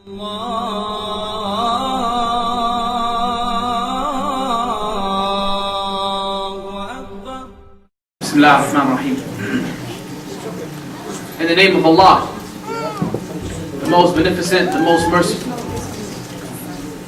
Bismillah ar-Rahman ar-Rahim. In the name of Allah, the most beneficent, the most merciful.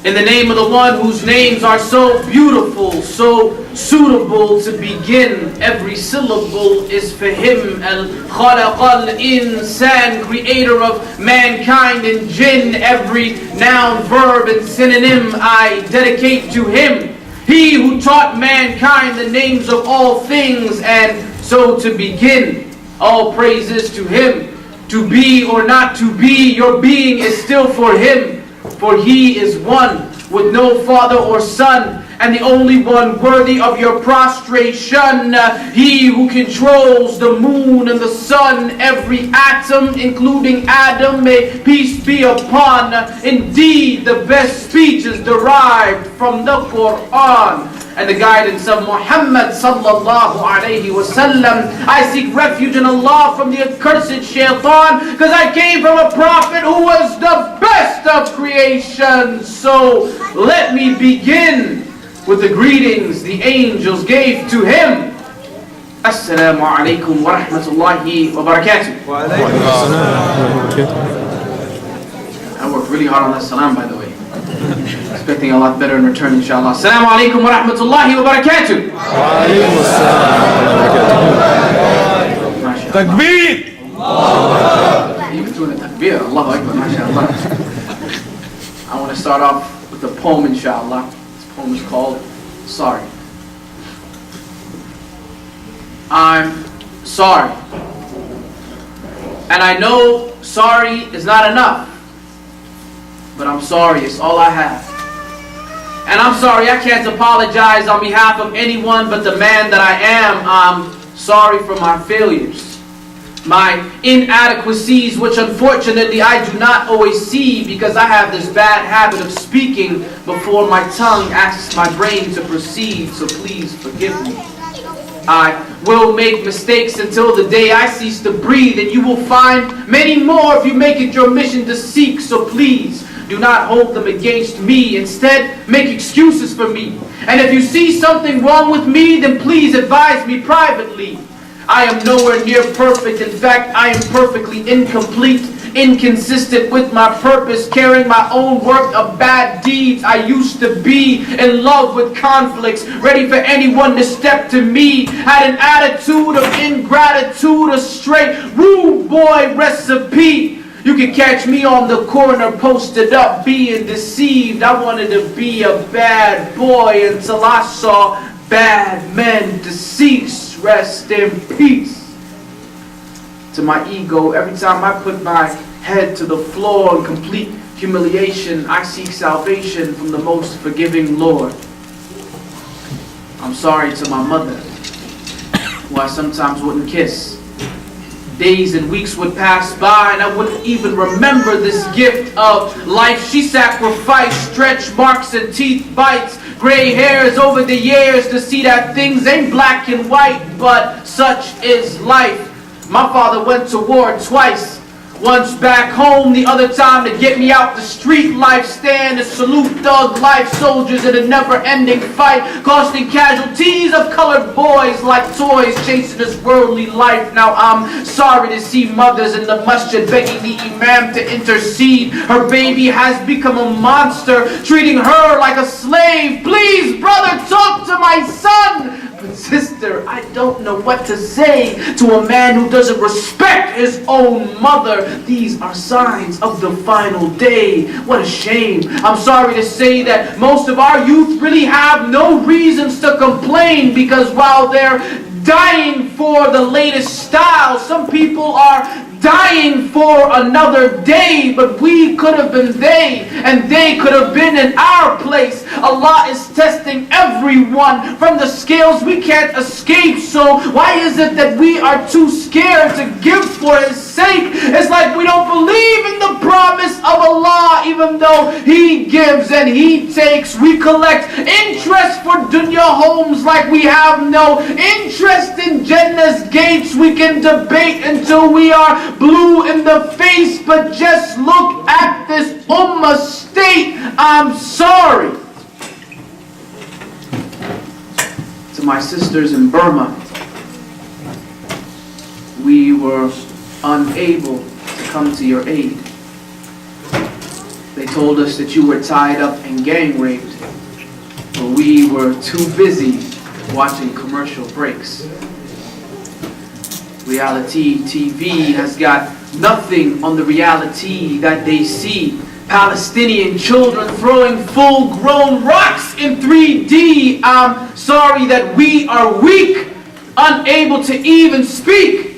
In the name of the one whose names are so beautiful, so suitable to begin. Every syllable is for him. Al-Khalaq al-Insan, creator of mankind and jinn. Every noun, verb and synonym I dedicate to him. He who taught mankind the names of all things, and so to begin. All praises to him. To be or not to be, your being is still for him. For he is one, with no father or son, and the only one worthy of your prostration. He who controls the moon and the sun, every atom, including Adam, may peace be upon. Indeed, the best speech is derived from the Quran and the guidance of Muhammad sallallahu alayhi wasallam. I seek refuge in Allah from the accursed shaitan, because I came from a prophet who was the best of creation. So let me begin with the greetings the angels gave to him. Assalamu alaikum wa rahmatullahi wa barakatuh. I worked really hard on that salam, by the way. Expecting a lot better in return, inshallah. Assalamu alaikum wa rahmatullahi wa barakatuh. Wa alaikum assalam wa barakatuh. Takbir! Even doing the takbir, Allahu Akbar, mashallah. I want to start off with a poem, inshallah. This poem is called Sorry. I'm sorry. And I know sorry is not enough. But I'm sorry, it's all I have. And I'm sorry, I can't apologize on behalf of anyone but the man that I am. I'm sorry for my failures, my inadequacies, which unfortunately I do not always see, because I have this bad habit of speaking before my tongue asks my brain to proceed. So please forgive me. I will make mistakes until the day I cease to breathe, and you will find many more if you make it your mission to seek. So please do not hold them against me. Instead, make excuses for me. And if you see something wrong with me, then please advise me privately. I am nowhere near perfect. In fact, I am perfectly incomplete, inconsistent with my purpose, carrying my own work of bad deeds. I used to be in love with conflicts, ready for anyone to step to me. Had an attitude of ingratitude, a straight rude boy recipe. You can catch me on the corner posted up being deceived. I wanted to be a bad boy until I saw bad men deceased. Rest in peace to my ego. Every time I put my head to the floor in complete humiliation, I seek salvation from the most forgiving Lord. I'm sorry to my mother, who I sometimes wouldn't kiss. Days and weeks would pass by and I wouldn't even remember this gift of life. She sacrificed stretch marks and teeth bites, gray hairs over the years to see that things ain't black and white, but such is life. My father went to war twice. Once back home, the other time to get me out the street life, stand to salute thug life soldiers in a never-ending fight, costing casualties of colored boys like toys, chasing this worldly life. Now I'm sorry to see mothers in the masjid begging the imam to intercede. Her baby has become a monster, treating her like a slave. Please, brother, talk to my son. But sister, I don't know what to say to a man who doesn't respect his own mother. These are signs of the final day. What a shame. I'm sorry to say that most of our youth really have no reasons to complain, because while they're dying for the latest style, some people are dying for another day. But we could have been they, and they could have been in our place. Allah is testing everyone from the scales we can't escape. So why is it that we are too scared to give for His sake? It's like we don't believe in the promise of Allah Allah, even though He gives and He takes, we collect interest for dunya homes like we have no interest in Jannah's gates. We can debate until we are blue in the face, but just look at this ummah state. I'm sorry. To my sisters in Burma, we were unable to come to your aid. They told us that you were tied up and gang raped, but we were too busy watching commercial breaks. Reality TV has got nothing on the reality that they see. Palestinian children throwing full-grown rocks in 3D. I'm sorry that we are weak, unable to even speak.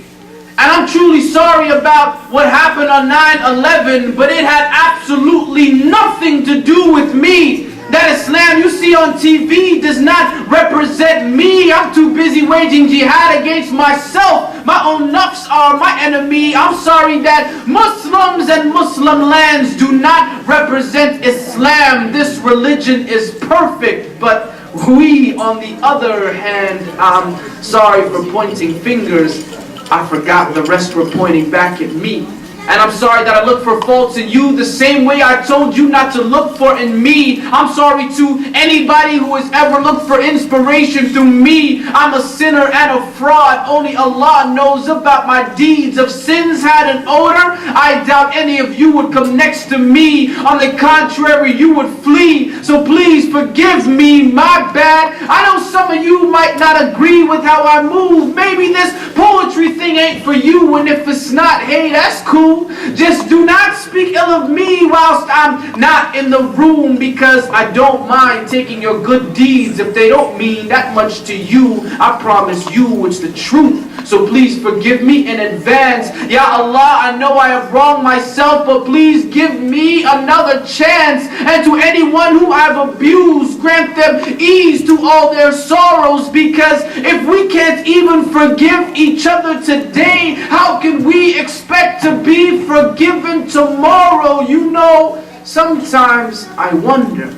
And I'm truly sorry about what happened on 9/11, but it had absolutely nothing to do with me. That Islam you see on TV does not represent me. I'm too busy waging jihad against myself. My own nafs are my enemy. I'm sorry that Muslims and Muslim lands do not represent Islam. This religion is perfect, but we, on the other hand, I'm sorry for pointing fingers. I forgot the rest were pointing back at me. And I'm sorry that I look for faults in you the same way I told you not to look for in me. I'm sorry to anybody who has ever looked for inspiration through me. I'm a sinner and a fraud. Only Allah knows about my deeds. If sins had an odor, I doubt any of you would come next to me. On the contrary, you would flee. So please forgive me, my bad. I know some of you might not agree with how I move. Maybe this poetry thing ain't for you, and if it's not, hey, that's cool. Just do not speak ill of me whilst I'm not in the room, because I don't mind taking your good deeds if they don't mean that much to you. I promise you it's the truth. So please forgive me in advance. Ya Allah, I know I have wronged myself, but please give me another chance. And to anyone who I've abused, grant them ease to all their sorrows, because if we can't even forgive each other today, how can we expect to be forgiven tomorrow? You know, sometimes I wonder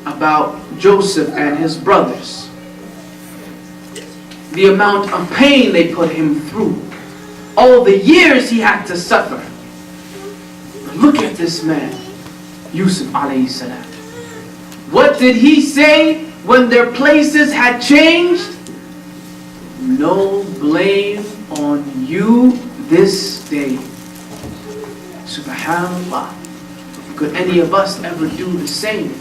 about Joseph and his brothers. The amount of pain they put him through. All the years he had to suffer. But look at this man, Yusuf alayhi salam. What did he say when their places had changed? No blame on you this day. Subhanallah. Could any of us ever do the same?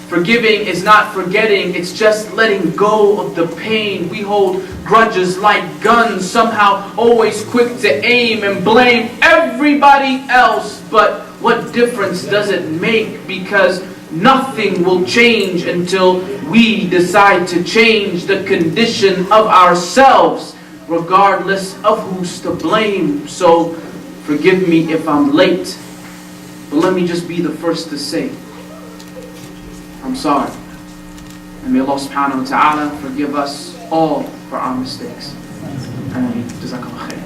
Forgiving is not forgetting, it's just letting go of the pain. We hold grudges like guns, somehow always quick to aim and blame everybody else. But what difference does it make? Because nothing will change until we decide to change the condition of ourselves, regardless of who's to blame. So forgive me if I'm late, but let me just be the first to say, I'm sorry. And may Allah subhanahu wa ta'ala forgive us all for our mistakes. Ameen. Jazakallah khair.